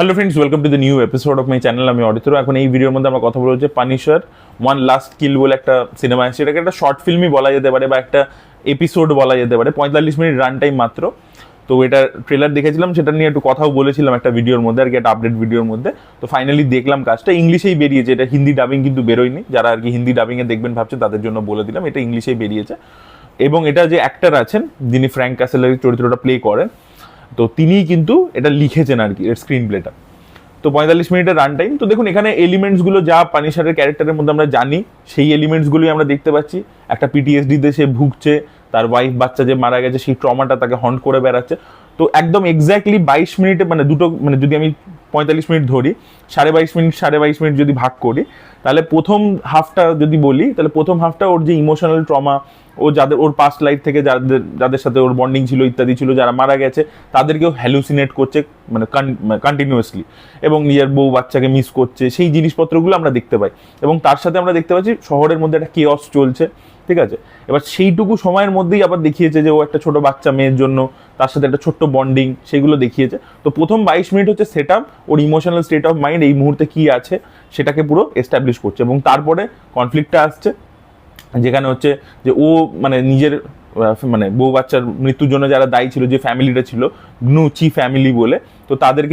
Hello friends, welcome to the new episode of my channel. আমি অডিতর। এখন এই ভিডিওর মধ্যে আমরা কথা বলবো যে পানিশার ওয়ান লাস্ট কিল বলে একটা সিনেমা আছে। এটাকে একটা শর্ট ফিল্মই বলা যেতে পারে বা একটা এপিসোড বলা যেতে পারে। 45 মিনিট রান টাইম মাত্র। তো এটা ট্রেলার দেখেছিলাম, সেটা নিয়ে একটু কথাও বলেছিলাম একটা ভিডিওর মধ্যে আর কি, একটা আপডেট ভিডিওর মধ্যে। তো ফাইনালি দেখলাম কাজটা ইংলিশেই বেরিয়েছে, এটা হিন্দি ডাবিং কিন্তু বেরোয়নি। যারা আর কি হিন্দি ডাবিংয়ে দেখবেন ভাবছেন তাদের জন্য বলে দিলাম, এটা ইংলিশেই বেরিয়েছে। এবং এটা যে অ্যাক্টর আছেন যিনি ফ্র্যাঙ্ক ক্যাসেলের চরিত্রটা প্লে করেন, তো তিনিই কিন্তু এটা লিখেছেন আর কি, এর স্ক্রিন প্লেটা। তো 45 মিনিটের রান টাইম। তো দেখুন এখানে এলিমেন্টসগুলো যা পানিশারের ক্যারেক্টারের মধ্যে আমরা জানি, সেই এলিমেন্টসগুলোই আমরা দেখতে পাচ্ছি। একটা পিটিএসডিতে সে ভুগছে, তার ওয়াইফ বাচ্চা যে মারা গেছে সেই ট্রমাটা তাকে হন্ট করে বেড়াচ্ছে। তো একদম এক্স্যাক্টলি 22 মিনিটে মানে দুটো মানে যদি আমি 45 মিনিট ধরি, 22.5 মিনিট যদি ভাগ করি, তাহলে প্রথম হাফটা যদি বলি, তাহলে প্রথম হাফটা ওর যে ইমোশনাল ট্রমা, ও যাদের ওর পাস্ট লাইফ থেকে যাদের সাথে ওর বন্ডিং ছিল ইত্যাদি ছিল, যারা মারা গেছে তাদেরকেও হ্যালুসিনেট করছে মানে কন্টিনিউয়াসলি, এবং নিজের বউ বাচ্চাকে মিস করছে, সেই জিনিসপত্রগুলো আমরা দেখতে পাই। এবং তার সাথে আমরা দেখতে পাচ্ছি শহরের মধ্যে একটা কেওস চলছে, ঠিক আছে। এবার সেইটুকু সময়ের মধ্যেই আবার দেখিয়েছে যে ও একটা ছোট বাচ্চা মেয়ের জন্য তার সাথে একটা ছোট্ট বন্ডিং, সেগুলো দেখিয়েছে। তো প্রথম 22 মিনিট হচ্ছে set up, or emotional state of mind এই মুহূর্তে কি আছে সেটাকে পুরো এস্টাবলিশ করছে। এবং তারপরে কনফ্লিক্টটা আসছে, যেখানে হচ্ছে যে ও মানে নিজের মানে বউ বাচ্চার মৃত্যুর জন্য যারা দায়ী ছিল, যে ফ্যামিলিটা ছিল গ্নুচি ফ্যামিলি বলে, তো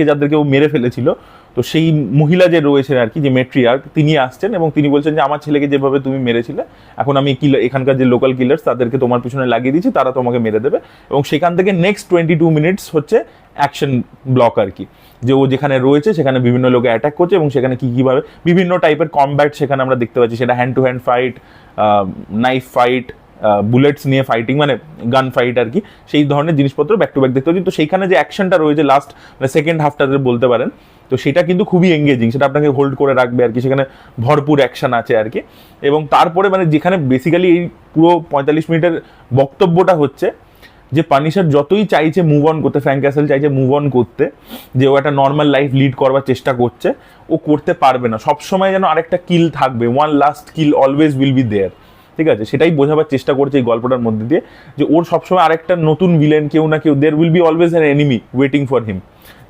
যাদেরকে ও মেরে ফেলেছিল, তো সেই মহিলা যে রয়েছে আর কি, যে মেট্রিয়ার্ক, তিনি আসছেন এবং তিনি বলছেন যে আমার ছেলেকে যেভাবে তুমি মেরেছিলে, এখন আমি এখানকার যে লোকাল কিলার্স তাদেরকে তোমার পিছনে লাগিয়ে দিচ্ছি, তারা তোমাকে মেরে দেবে। এবং সেখান থেকে নেক্সট 22 মিনিটস হচ্ছে অ্যাকশন ব্লক আর কি, যে ও যেখানে রয়েছে সেখানে বিভিন্ন লোকে অ্যাটাক করছে এবং সেখানে কীভাবে বিভিন্ন টাইপের কমব্যাট সেখানে আমরা দেখতে পাচ্ছি। সেটা hand to hand fight, knife fight, bullets নিয়ে ফাইটিং, মানে গান ফাইট আর কি, সেই ধরনের জিনিসপত্র ব্যাক টু ব্যাক দেখতে পাচ্ছি। তো সেইখানে যে অ্যাকশনটা রয়েছে লাস্ট মানে সেকেন্ড হাফটাতে বলতে পারেন, তো সেটা কিন্তু খুবই এঙ্গেজিং, সেটা আপনাকে হোল্ড করে রাখবে আর কি, সেখানে ভরপুর অ্যাকশন আছে আর কি। এবং তারপরে মানে যেখানে বেসিক্যালি এই পুরো 45 মিনিটের বক্তব্যটা হচ্ছে যে পানিশার যতই চাইছে মুভ অন করতে, ফ্র্যাঙ্ক ক্যাসেল চাইছে মুভ অন করতে, যে ও একটা নর্মাল লাইফ লিড করবার চেষ্টা করছে, ও করতে পারবে না। সবসময় যেন আরেকটা কিল থাকবে, one last kill always will be there, ঠিক আছে। সেটাই বোঝাবার চেষ্টা করছে এই গল্পটার মধ্যে দিয়ে, যে ওর সবসময় আরেকটা নতুন ভিলেন, কেউ না কেউ, there will be always an enemy waiting for him,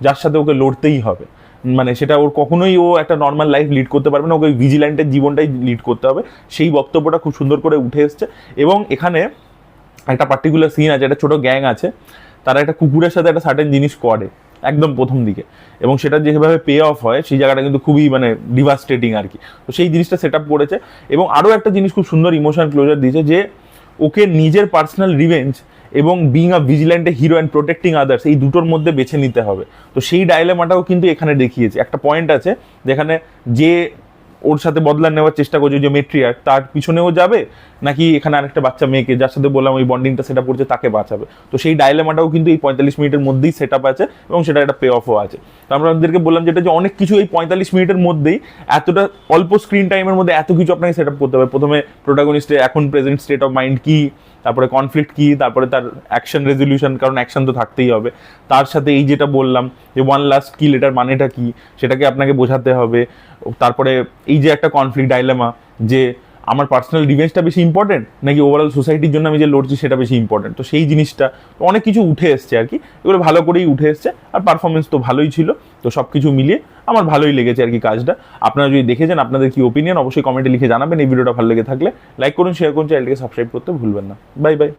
যার সাথে ওকে লড়তেই হবে। মানে সেটা ওর কখনোই ও একটা নর্মাল লাইফ লিড করতে পারবে না, ওকে ভিজিল্যান্টের জীবনটাই লিড করতে হবে। সেই বক্তব্যটা খুব সুন্দর করে উঠে এসছে। এবং এখানে একটা পার্টিকুলার সিন আছে, একটা ছোট গ্যাং আছে, তারা একটা কুকুরের সাথে একটা সার্টেন জিনিস করে একদম প্রথম দিকে, এবং সেটা যেভাবে পে অফ হয় সেই জায়গাটা কিন্তু খুবই মানে ডিভাস্টেটিং আর কি। তো সেই জিনিসটা সেট আপ করেছে। এবং আরও একটা জিনিস খুব সুন্দর ইমোশনাল ক্লোজার দিয়েছে, যে ওকে নিজের পার্সোনাল রিভেঞ্জ এবং being a vigilante hero and protecting others, এই দুটোর মধ্যে বেছে নিতে হবে। তো সেই ডাইলেমাটাও কিন্তু এখানে দেখিয়েছে। একটা পয়েন্ট আছে যেখানে যে ওর সাথে বদলা নেওয়ার চেষ্টা করছে, যে মেট্রিয়ার্ক, তার পিছনেও যাবে নাকি এখানে আরেকটা বাচ্চা মেয়েকে, যার সাথে বললাম ওই বন্ডিংটা সেট আপ করছে, তাকে বাঁচাবে। তো সেই ডাইলেমাটাও কিন্তু এই 45 মিনিটের মধ্যেই সেট আপ আছে এবং সেটা একটা পে অফও আছে। তো আমরা আপনাদেরকে বললাম যেটা, যে অনেক কিছু এই 45 মিনিটের মধ্যেই, এতটা অল্প স্ক্রিন টাইমের মধ্যে এত কিছু আপনাকে সেট আপ করতে হবে। প্রথমে প্রোটাগনিস্টের এখন প্রেজেন্ট স্টেট অফ মাইন্ড কি, তারপরে কনফ্লিক্ট কি, তারপরে তার অ্যাকশন রেজলিউশন, কারণ অ্যাকশন তো থাকতেই হবে। তার সাথে এই যেটা বললাম যে ওয়ান লাস্ট কিল, এটার মানেটা কি সেটাকে আপনাকে বোঝাতে হবে। তারপরে এই যে একটা কনফ্লিক্ট ডাইলেমা, যে আমার পার্সোনাল রিভেঞ্জটা বেশি ইম্পর্টেন্ট নাকি ওভারঅল সোসাইটির জন্য আমি যে লড়ছি সেটা বেশি ইম্পর্টেন্ট। তো সেই জিনিসটা অনেক কিছু উঠে এসছে আর কি, এগুলো ভালো করেই উঠে এসছে। আর পারফরমেন্স তো ভালোই ছিল। তো সব কিছু মিলিয়ে আমার ভালোই লেগেছে আর কি কাজটা। আপনারা যদি দেখেছেন, আপনাদের কি ওপিনিয়ন অবশ্যই কমেন্টে লিখে জানাবেন। এই ভিডিওটা ভালো লেগে থাকলে লাইক করুন, শেয়ার করুন, চ্যানেলটিকে সাবস্ক্রাইব করতে ভুলবেন না। Bye bye.